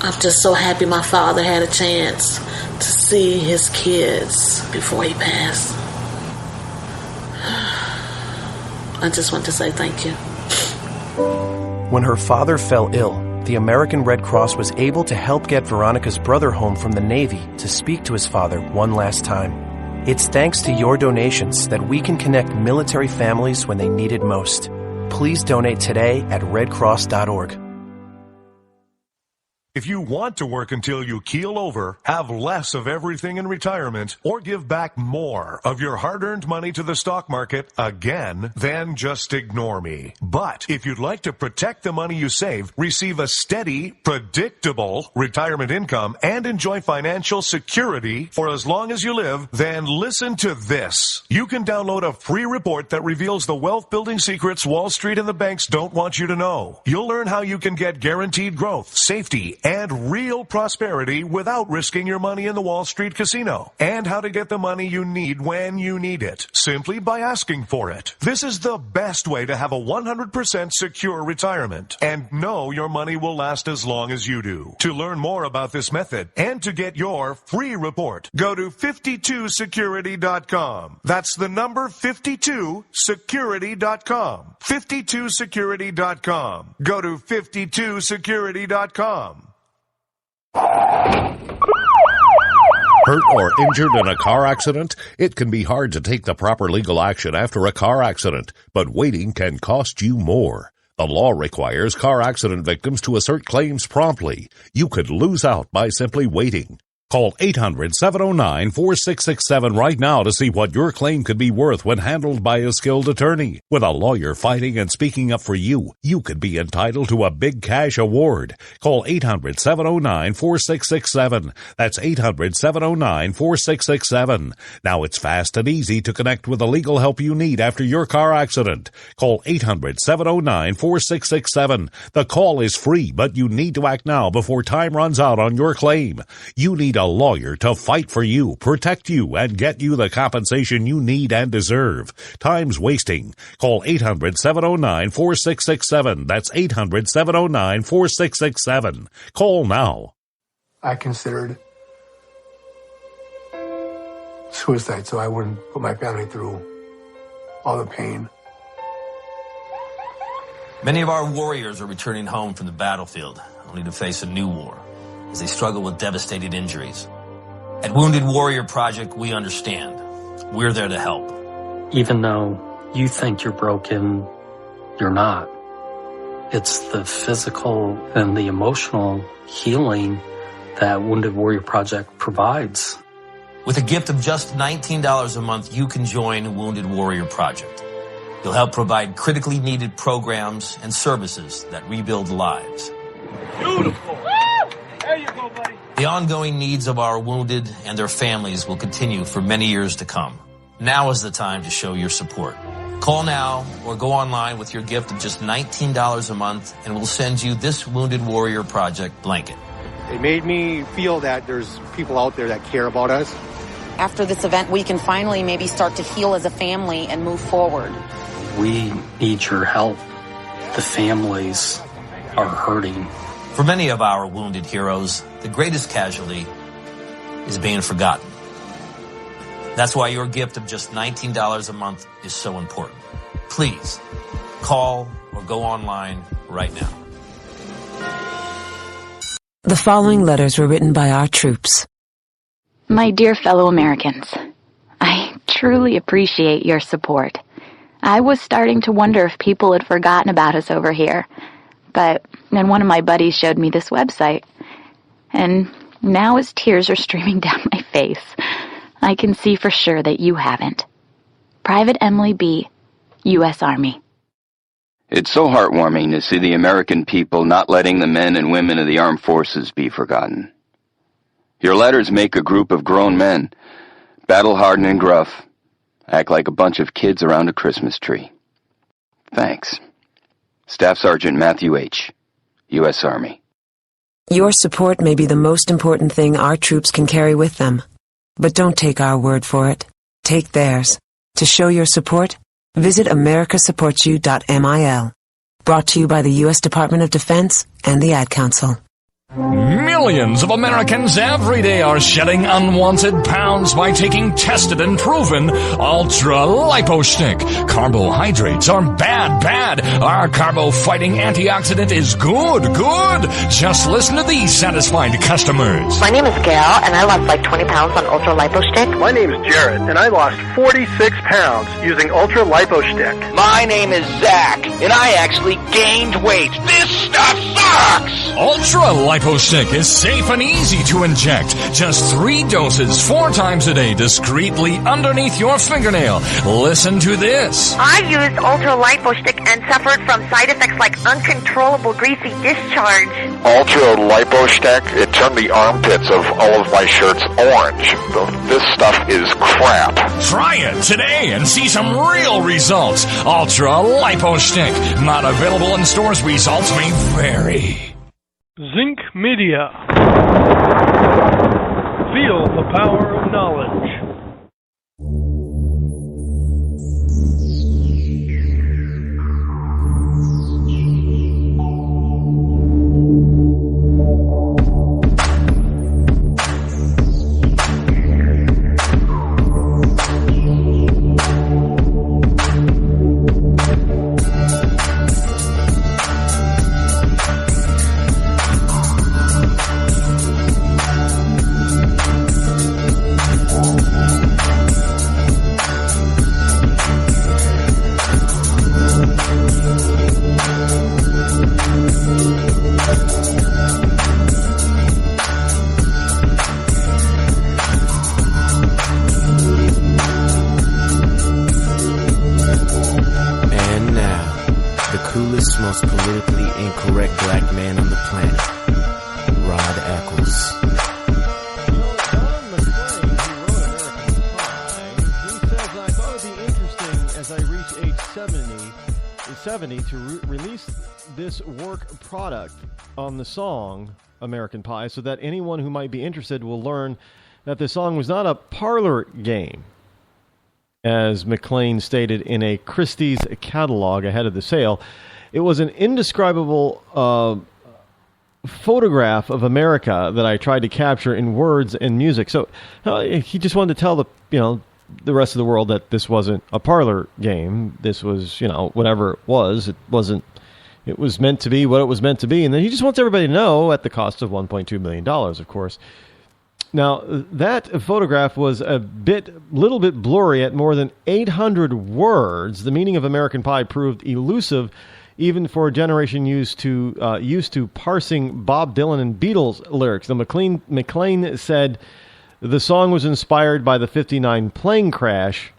I'm just so happy my father had a chance to see his kids before he passed. I just want to say thank you. When her father fell ill, the American Red Cross was able to help get Veronica's brother home from the Navy to speak to his father one last time. It's thanks to your donations that we can connect military families when they need it most. Please donate today at redcross.org. If you want to work until you keel over, have less of everything in retirement, or give back more of your hard-earned money to the stock market again, then just ignore me. But if you'd like to protect the money you save, receive a steady, predictable retirement income, and enjoy financial security for as long as you live, then listen to this. You can download a free report that reveals the wealth-building secrets Wall Street and the banks don't want you to know. You'll learn how you can get guaranteed growth, safety, and real prosperity without risking your money in the Wall Street casino, and how to get the money you need when you need it, simply by asking for it. This is the best way to have a 100% secure retirement, and know your money will last as long as you do. To learn more about this method, and to get your free report, go to 52security.com. That's the number 52security.com. 52security.com. Go to 52security.com. Hurt or injured in a car accident? It can be hard to take the proper legal action after a car accident, but waiting can cost you more. The law requires car accident victims to assert claims promptly. You could lose out by simply waiting. Call 800-709-4667 right now to see what your claim could be worth when handled by a skilled attorney. With a lawyer fighting and speaking up for you, you could be entitled to a big cash award. Call 800-709-4667. That's 800-709-4667. Now it's fast and easy to connect with the legal help you need after your car accident. Call 800-709-4667. The call is free, but you need to act now before time runs out on your claim. You need a lawyer to fight for you, protect you, and get you the compensation you need and deserve. Time's wasting. Call 800-709-4667. That's 800-709-4667. Call now. I considered suicide so I wouldn't put my family through all the pain. Many of our warriors are returning home from the battlefield, only to face a new war as they struggle with devastating injuries. At Wounded Warrior Project, we understand. We're there to help. Even though you think you're broken, you're not. It's the physical and the emotional healing that Wounded Warrior Project provides. With a gift of just $19 a month, you can join Wounded Warrior Project. You'll help provide critically needed programs and services that rebuild lives. Beautiful. There you go, buddy. The ongoing needs of our wounded and their families will continue for many years to come. Now is the time to show your support. Call now or go online with your gift of just $19 a month, and we'll send you this Wounded Warrior Project blanket. It made me feel that there's people out there that care about us. After this event, we can finally maybe start to heal as a family and move forward. We need your help. The families are hurting. For many of our wounded heroes, the greatest casualty is being forgotten. That's why your gift of just $19 a month is so important. Please call or go online right now. The following letters were written by our troops. My dear fellow Americans, I truly appreciate your support. I was starting to wonder if people had forgotten about us over here. But then one of my buddies showed me this website, and now as tears are streaming down my face, I can see for sure that you haven't. Private Emily B., U.S. Army. It's so heartwarming to see the American people not letting the men and women of the armed forces be forgotten. Your letters make a group of grown men, battle-hardened and gruff, act like a bunch of kids around a Christmas tree. Thanks. Staff Sergeant Matthew H., U.S. Army. Your support may be the most important thing our troops can carry with them. But don't take our word for it. Take theirs. To show your support, visit americasupportsyou.mil. Brought to you by the U.S. Department of Defense and the Ad Council. Millions of Americans every day are shedding unwanted pounds by taking tested and proven Ultra Lipo Stick. Carbohydrates are bad. Our carbo-fighting antioxidant is good. Just listen to these satisfied customers. My name is Gail, and I lost like 20 pounds on Ultra Lipo Stick. My name is Jared, and I lost 46 pounds using Ultra Lipo Stick. My name is Zach, and I actually gained weight. This stuff sucks! Ultra Lipo Stick is safe and easy to inject. Just 3 doses 4 times a day, discreetly underneath your fingernail. Listen to this. I used Ultra Lipo Stick and suffered from side effects like uncontrollable greasy discharge. Ultra Lipo Stick, it turned the armpits of all of my shirts orange. This stuff is crap. Try it today and see some real results. Ultra Lipo Stick. Not available in stores. Results may vary. Zinc Media. Feel the power of knowledge. Most politically incorrect black man on the planet, Rod Eccles. Don McClain, who wrote American Pie, he says, I thought it would be interesting as I reach age 70 to release this work product on the song American Pie so that anyone who might be interested will learn that the song was not a parlor game, as McClain stated in a Christie's catalog ahead of the sale. It was an indescribable photograph of America that I tried to capture in words and music. So he just wanted to tell the rest of the world that this wasn't a parlor game. This was, whatever it was. It wasn't. It was meant to be what it was meant to be. And then he just wants everybody to know, at the cost of $1.2 million, of course. Now, that photograph was a little bit blurry at more than 800 words. The meaning of American Pie proved elusive, even for a generation used to parsing Bob Dylan and Beatles lyrics. Now, McClain said the song was inspired by the 59 plane crash,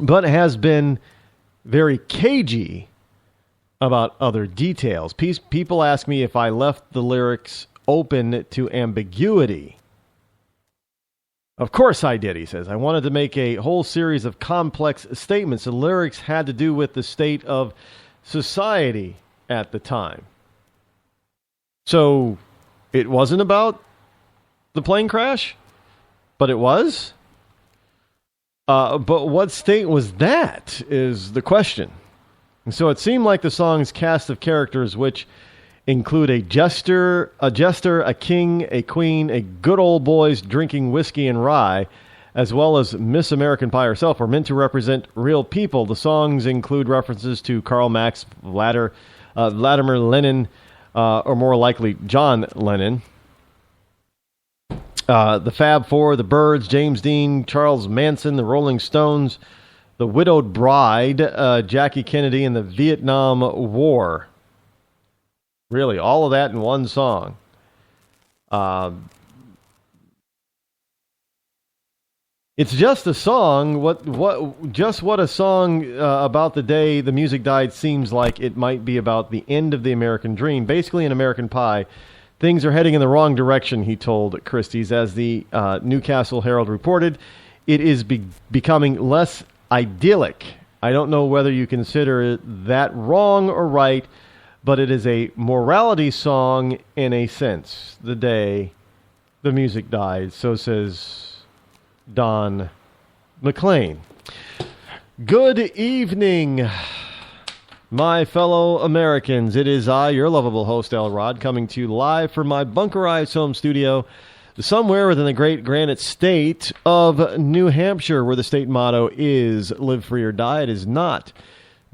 but has been very cagey about other details. People ask me if I left the lyrics open to ambiguity. Of course I did, he says. I wanted to make a whole series of complex statements. The lyrics had to do with the state of society at the time. So it wasn't about the plane crash, but it was. But what state was that is the question. And so it seemed like the song's cast of characters, which include a jester, a king, a queen, a good old boys drinking whiskey and rye, as well as Miss American Pie herself, are meant to represent real people. The songs include references to Karl Marx, Vladimir Lenin, or more likely John Lennon, the Fab Four, the Byrds, James Dean, Charles Manson, the Rolling Stones, the Widowed Bride, Jackie Kennedy, and the Vietnam War. Really, all of that in one song. It's just a song. What a song about the day the music died seems like it might be about the end of the American dream. Basically, in American Pie, things are heading in the wrong direction, he told Christie's. As the Newcastle Herald reported, it is becoming less idyllic. I don't know whether you consider that wrong or right, but it is a morality song in a sense. The day the music died, so says Don McClain. Good evening. My fellow Americans, it is I, your lovable host, L. Rod, coming to you live from my bunkerized home studio somewhere within the great granite state of New Hampshire, where the state motto is live free or die. It is not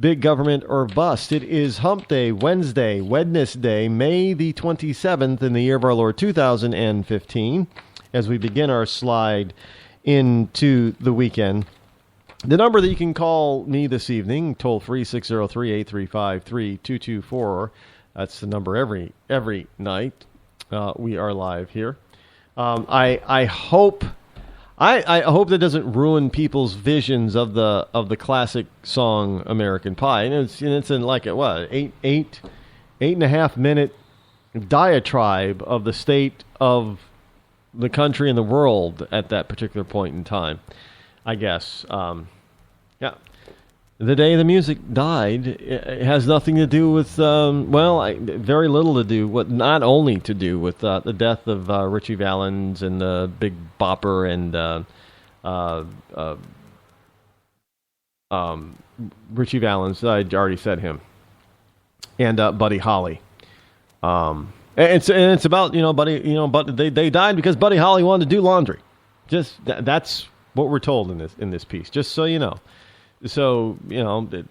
big government or bust. It is Hump Day, Wednesday, May the 27th in the year of our Lord 2015, as we begin our slide into the weekend. The number that you can call me this evening, toll free 603-835-3224. That's the number every night. We are live here. I hope that doesn't ruin people's visions of the classic song American Pie. And it's in like a eight and a half minute diatribe of the state of the country and the world at that particular point in time, I guess. Yeah. The day the music died, it has nothing to do with, very little to do with, not only to do with the death of Richie Valens and the Big Bopper and Richie Valens, I already said him, and Buddy Holly. And it's about, Buddy, they died because Buddy Holly wanted to do laundry. Just that's what we're told in this piece, just so you know. So,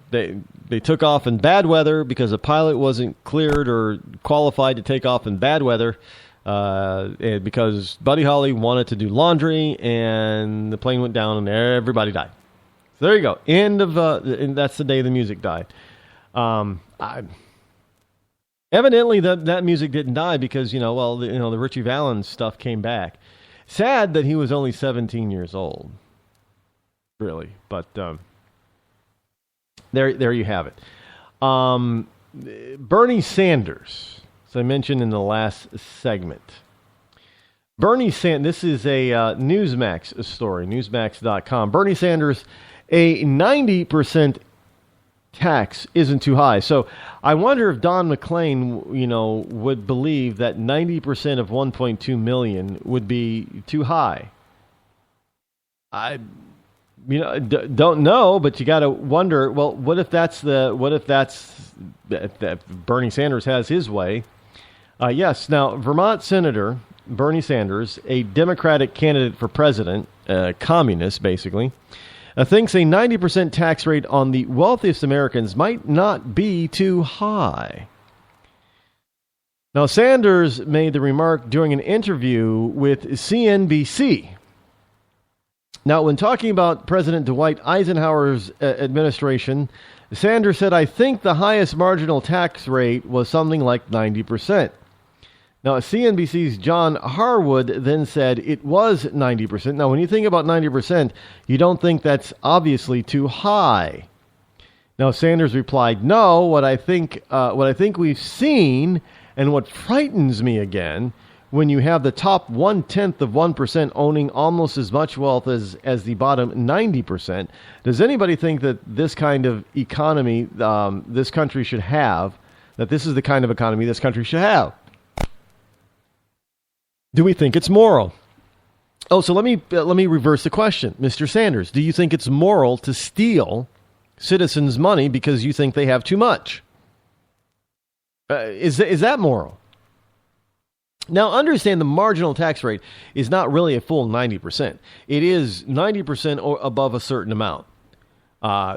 they took off in bad weather because a pilot wasn't cleared or qualified to take off in bad weather and because Buddy Holly wanted to do laundry, and the plane went down and everybody died. So there you go. End of, and that's the day the music died. Evidently, that music didn't die because, the Richie Valens stuff came back. Sad that he was only 17 years old, really, but... There you have it. Bernie Sanders, as I mentioned in the last segment. Bernie Sanders, this is a Newsmax story, newsmax.com. Bernie Sanders, a 90% tax isn't too high. So I wonder if Don McLean, would believe that 90% of 1.2 million would be too high. Don't know, but you got to wonder. Well, what if that's that Bernie Sanders has his way? Yes. Now, Vermont Senator Bernie Sanders, a Democratic candidate for president, communist basically, thinks a 90% tax rate on the wealthiest Americans might not be too high. Now, Sanders made the remark during an interview with CNBC. Now, when talking about President Dwight Eisenhower's administration, Sanders said, I think the highest marginal tax rate was something like 90%. Now, CNBC's John Harwood then said it was 90%. Now, when you think about 90%, you don't think that's obviously too high. Now, Sanders replied, no, what I think we've seen, and what frightens me again, when you have the top 1/10 of 1% owning almost as much wealth as the bottom 90%, does anybody think that this kind of economy this country should have, that this is the kind of economy this country should have? Do we think it's moral? Oh, so let me reverse the question. Mr. Sanders, do you think it's moral to steal citizens' money because you think they have too much? Is that moral? Now, understand the marginal tax rate is not really a full 90%. It is 90% or above a certain amount.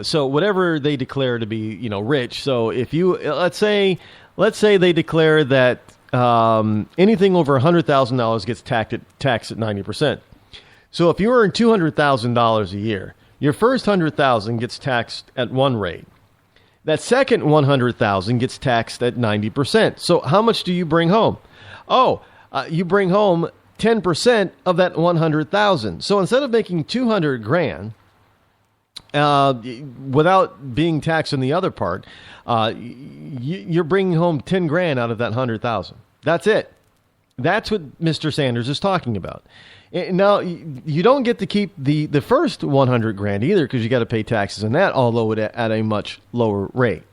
So whatever they declare to be, rich. So if you, let's say they declare that anything over $100,000 gets taxed at 90%. So if you earn $200,000 a year, your first $100,000 gets taxed at one rate. That second $100,000 gets taxed at 90%. So how much do you bring home? You bring home 10% of that 100,000. So instead of making $200,000 without being taxed on the other part, you're bringing home $10,000 out of that 100,000. That's it. That's what Mr. Sanders is talking about. Now, you don't get to keep the first $100,000 either, because you got to pay taxes on that, although at a much lower rate.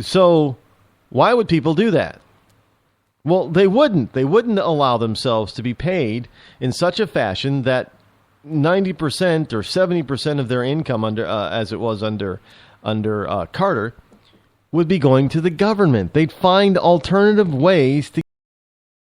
So why would people do that? Well, they wouldn't. They wouldn't allow themselves to be paid in such a fashion that 90% or 70% of their income, as it was under Carter, would be going to the government. They'd find alternative ways to